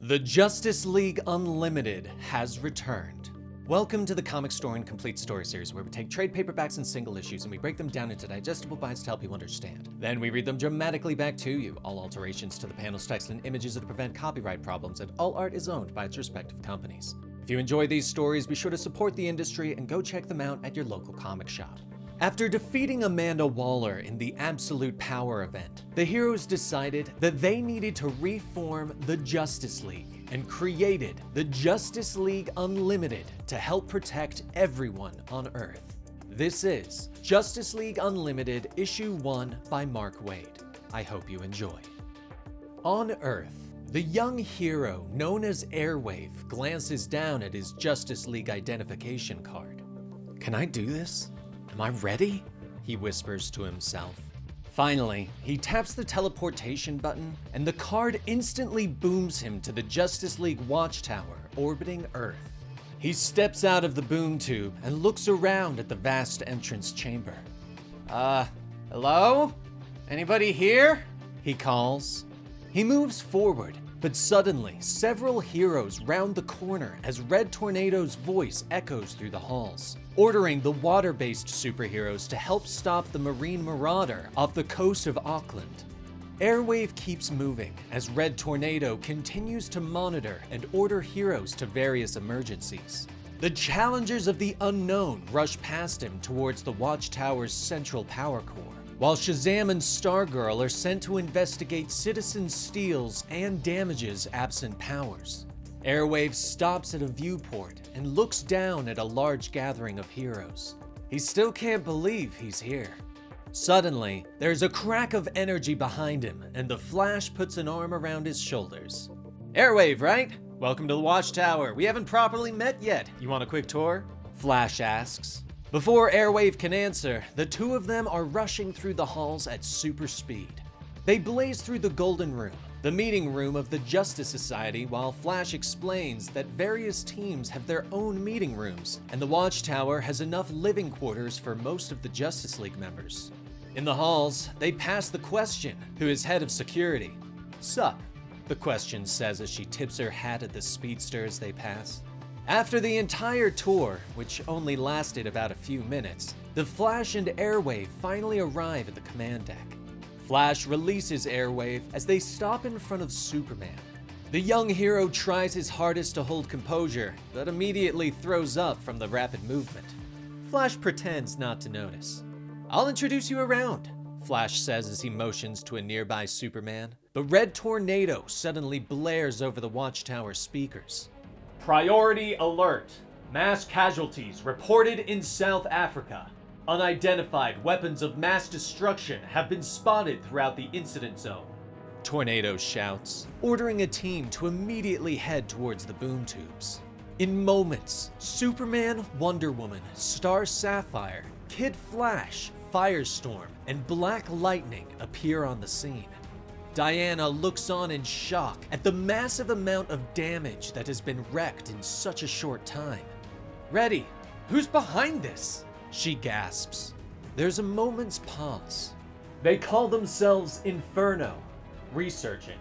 The Justice League Unlimited has returned. Welcome to the Comicstorian Complete Story Series, where we take trade paperbacks and single issues and we break them down into digestible bites to help you understand. Then we read them dramatically back to you. All alterations to the panels, text, and images are to prevent copyright problems, and all art is owned by its respective companies. If you enjoy these stories, be sure to support the industry and go check them out at your local comic shop. After defeating Amanda Waller in the Absolute Power event, the heroes decided that they needed to reform the Justice League and created the Justice League Unlimited to help protect everyone on Earth. This is Justice League Unlimited Issue 1 by Mark Waid. I hope you enjoy. On Earth, the young hero known as Airwave glances down at his Justice League identification card. "Can I do this? Am I ready?" he whispers to himself. Finally, he taps the teleportation button, and the card instantly booms him to the Justice League watchtower orbiting Earth. He steps out of the boom tube and looks around at the vast entrance chamber. Hello? Anybody here?" he calls. He moves forward, but suddenly, several heroes round the corner as Red Tornado's voice echoes through the halls, ordering the water-based superheroes to help stop the Marine Marauder off the coast of Auckland. Airwave keeps moving as Red Tornado continues to monitor and order heroes to various emergencies. The challengers of the unknown rush past him towards the Watchtower's central power core, while Shazam and Stargirl are sent to investigate Citizen Steel's and Damage's absent powers. Airwave stops at a viewport and looks down at a large gathering of heroes. He still can't believe he's here. Suddenly, there's a crack of energy behind him, and the Flash puts an arm around his shoulders. "Airwave, right? Welcome to the Watchtower. We haven't properly met yet. You want a quick tour?" Flash asks. Before Airwave can answer, the two of them are rushing through the halls at super speed. They blaze through the Golden Room, the meeting room of the Justice Society, while Flash explains that various teams have their own meeting rooms, and the Watchtower has enough living quarters for most of the Justice League members. In the halls, they pass the Question, who is head of security. "Sup," the Question says as she tips her hat at the speedster as they pass. After the entire tour, which only lasted about a few minutes, the Flash and Airwave finally arrive at the command deck. Flash releases Airwave as they stop in front of Superman. The young hero tries his hardest to hold composure, but immediately throws up from the rapid movement. Flash pretends not to notice. "I'll introduce you around," Flash says as he motions to a nearby Superman. But Red Tornado suddenly blares over the Watchtower speakers. "Priority alert. Mass casualties reported in South Africa. Unidentified weapons of mass destruction have been spotted throughout the incident zone," Tornado shouts, ordering a team to immediately head towards the boom tubes. In moments, Superman, Wonder Woman, Star Sapphire, Kid Flash, Firestorm, and Black Lightning appear on the scene. Diana looks on in shock at the massive amount of damage that has been wreaked in such a short time. "Ready? Who's behind this?" she gasps. There's a moment's pause. "They call themselves Inferno. Researching,"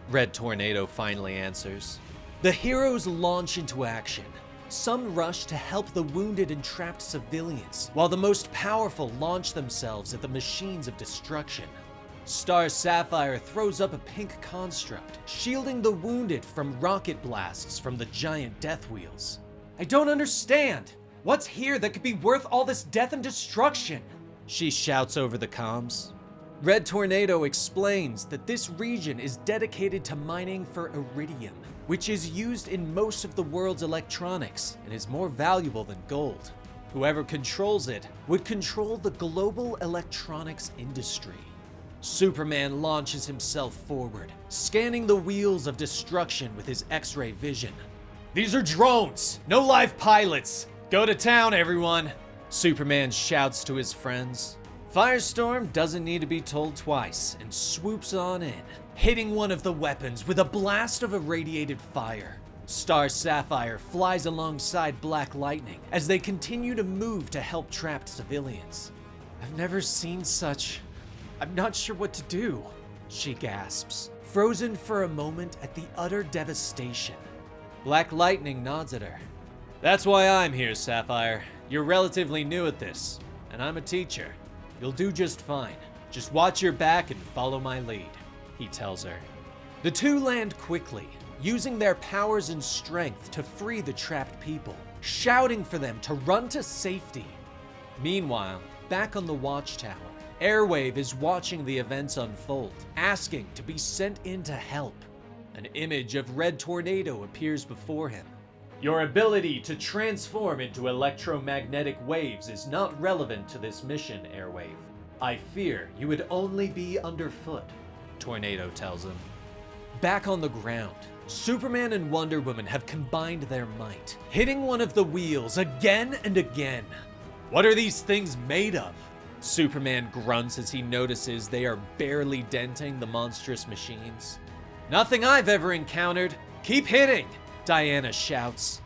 Red Tornado finally answers. The heroes launch into action. Some rush to help the wounded and trapped civilians, while the most powerful launch themselves at the machines of destruction. Star Sapphire throws up a pink construct, shielding the wounded from rocket blasts from the giant death wheels. "I don't understand. What's here that could be worth all this death and destruction?" she shouts over the comms. Red Tornado explains that this region is dedicated to mining for iridium, which is used in most of the world's electronics and is more valuable than gold. Whoever controls it would control the global electronics industry. Superman launches himself forward, scanning the wheels of destruction with his X-ray vision. "These are drones, no live pilots. Go to town, everyone," Superman shouts to his friends. Firestorm doesn't need to be told twice and swoops on in, hitting one of the weapons with a blast of irradiated fire. Star Sapphire flies alongside Black Lightning as they continue to move to help trapped civilians. "I've never seen such... I'm not sure what to do," she gasps, frozen for a moment at the utter devastation. Black Lightning nods at her. That's why I'm here, Sapphire. You're relatively new at this, and I'm a teacher. You'll do just fine. Just watch your back and follow my lead, he tells her. The two land quickly, using their powers and strength to free the trapped people, shouting for them to run to safety. Meanwhile, back on the watchtower, Airwave is watching the events unfold, asking to be sent in to help. An image of Red Tornado appears before him. Your ability to transform into electromagnetic waves is not relevant to this mission, Airwave. I fear you would only be underfoot, Tornado tells him. Back on the ground, Superman and Wonder Woman have combined their might, hitting one of the wheels again and again. What are these things made of? Superman grunts as he notices they are barely denting the monstrous machines. Nothing I've ever encountered. Keep hitting, Diana shouts.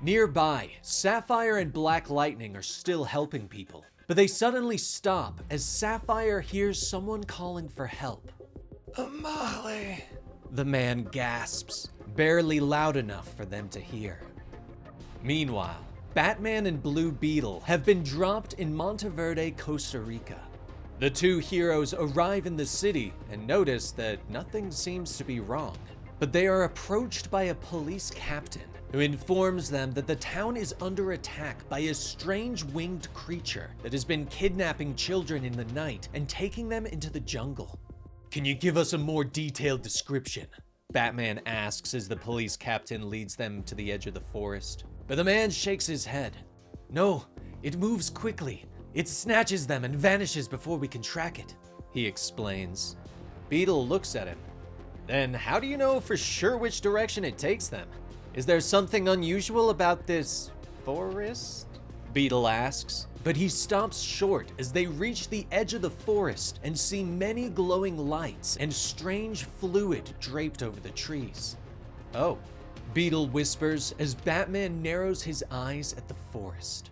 Nearby, Sapphire and Black Lightning are still helping people, but they suddenly stop as Sapphire hears someone calling for help. Amale, the man gasps, barely loud enough for them to hear. Meanwhile, Batman and Blue Beetle have been dropped in Monteverde, Costa Rica. The two heroes arrive in the city and notice that nothing seems to be wrong, but they are approached by a police captain who informs them that the town is under attack by a strange winged creature that has been kidnapping children in the night and taking them into the jungle. Can you give us a more detailed description? Batman asks as the police captain leads them to the edge of the forest. But the man shakes his head. No, it moves quickly. It snatches them and vanishes before we can track it, he explains. Beetle looks at him. Then how do you know for sure which direction it takes them? Is there something unusual about this forest? Beetle asks, but he stops short as they reach the edge of the forest and see many glowing lights and strange fluid draped over the trees. Oh, Beetle whispers as Batman narrows his eyes at the forest.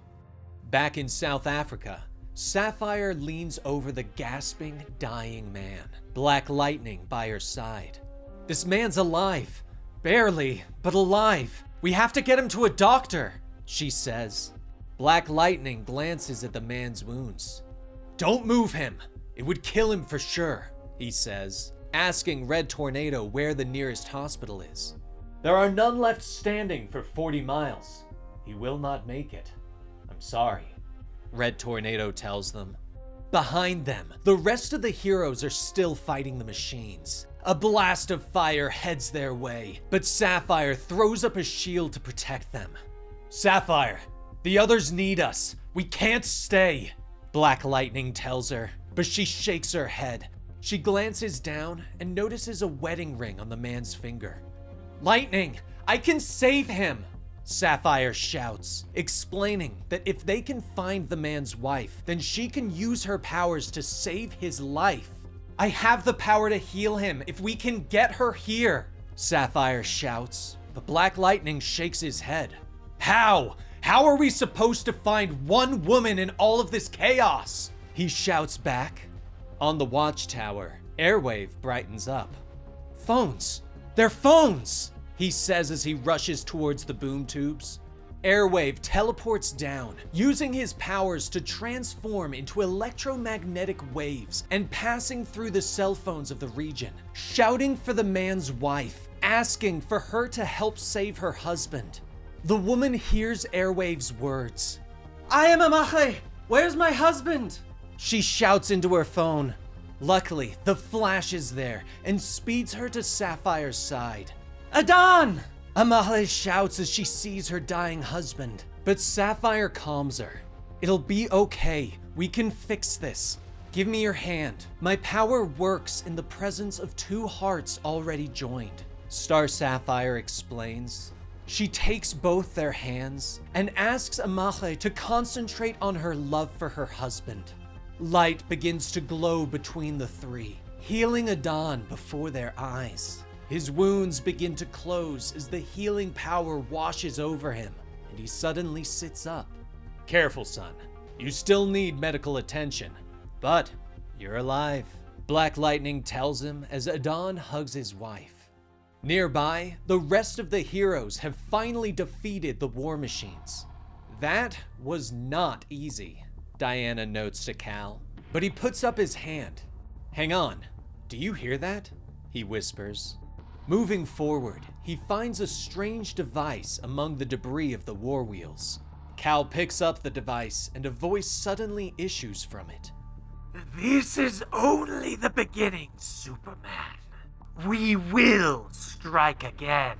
Back in South Africa, Sapphire leans over the gasping, dying man, Black Lightning by her side. This man's alive. Barely, but alive. We have to get him to a doctor, she says. Black Lightning glances at the man's wounds. Don't move him. It would kill him for sure, he says, asking Red Tornado where the nearest hospital is. There are none left standing for 40 miles. He will not make it. I'm sorry, Red Tornado tells them. Behind them, the rest of the heroes are still fighting the machines. A blast of fire heads their way, but Sapphire throws up a shield to protect them. Sapphire, the others need us. We can't stay, Black Lightning tells her, but she shakes her head. She glances down and notices a wedding ring on the man's finger. Lightning, I can save him, Sapphire shouts, explaining that if they can find the man's wife, then she can use her powers to save his life. I have the power to heal him if we can get her here, Sapphire shouts, but Black Lightning shakes his head. How? How are we supposed to find one woman in all of this chaos? He shouts back. On the watchtower, Airwave brightens up. Phones! They're phones! He says as he rushes towards the boom tubes. Airwave teleports down, using his powers to transform into electromagnetic waves and passing through the cell phones of the region, shouting for the man's wife, asking for her to help save her husband. The woman hears Airwave's words. I am Amache! Where's my husband? She shouts into her phone. Luckily, the Flash is there and speeds her to Sapphire's side. Adan! Amahle shouts as she sees her dying husband, but Sapphire calms her. It'll be okay. We can fix this. Give me your hand. My power works in the presence of two hearts already joined, Star Sapphire explains. She takes both their hands and asks Amahle to concentrate on her love for her husband. Light begins to glow between the three, healing Adan before their eyes. His wounds begin to close as the healing power washes over him, and he suddenly sits up. Careful, son. You still need medical attention, but you're alive. Black Lightning tells him as Adon hugs his wife. Nearby, the rest of the heroes have finally defeated the war machines. That was not easy, Diana notes to Cal, but he puts up his hand. Hang on, do you hear that? He whispers. Moving forward, he finds a strange device among the debris of the war wheels. Cal picks up the device and a voice suddenly issues from it. This is only the beginning, Superman. We will strike again.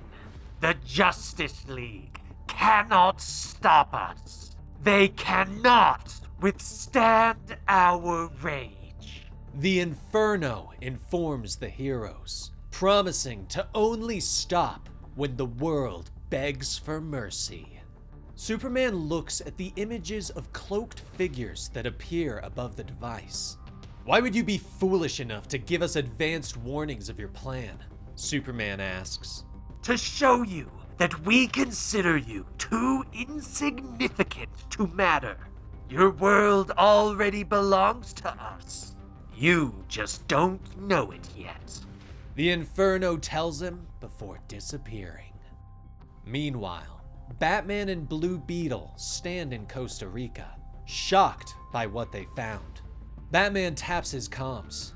The Justice League cannot stop us. They cannot withstand our rage. The Inferno informs the heroes, promising to only stop when the world begs for mercy. Superman looks at the images of cloaked figures that appear above the device. Why would you be foolish enough to give us advanced warnings of your plan? Superman asks. To show you that we consider you too insignificant to matter. Your world already belongs to us. You just don't know it yet. The Inferno tells him before disappearing. Meanwhile, Batman and Blue Beetle stand in Costa Rica, shocked by what they found. Batman taps his comms.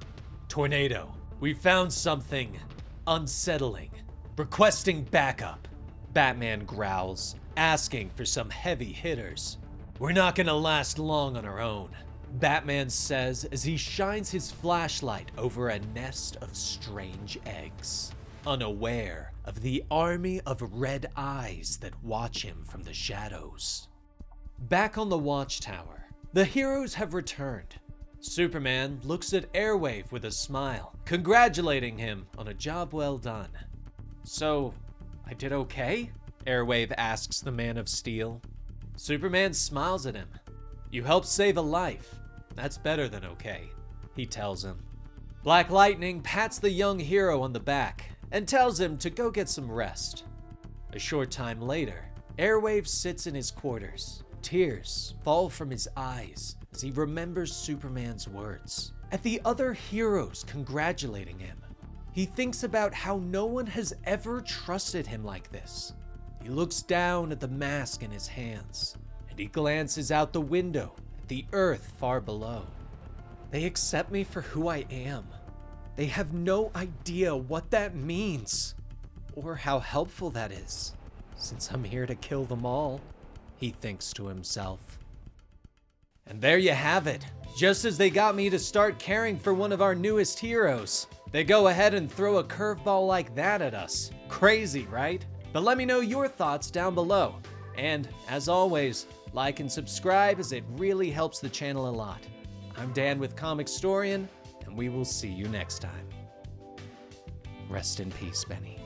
Tornado, we found something unsettling. Requesting backup. Batman growls, asking for some heavy hitters. We're not gonna last long on our own, Batman says as he shines his flashlight over a nest of strange eggs, unaware of the army of red eyes that watch him from the shadows. Back on the watchtower, the heroes have returned. Superman looks at Airwave with a smile, congratulating him on a job well done. So, I did okay? Airwave asks the Man of Steel. Superman smiles at him. You helped save a life. That's better than okay, he tells him. Black Lightning pats the young hero on the back and tells him to go get some rest. A short time later, Airwave sits in his quarters. Tears fall from his eyes as he remembers Superman's words. At the other heroes congratulating him, he thinks about how no one has ever trusted him like this. He looks down at the mask in his hands, and he glances out the window at the earth far below. They accept me for who I am. They have no idea what that means, or how helpful that is, since I'm here to kill them all, he thinks to himself. And there you have it. Just as they got me to start caring for one of our newest heroes, they go ahead and throw a curveball like that at us. Crazy, right? But let me know your thoughts down below. And as always, like and subscribe as it really helps the channel a lot. I'm Dan with Comicstorian, and we will see you next time. Rest in peace, Benny.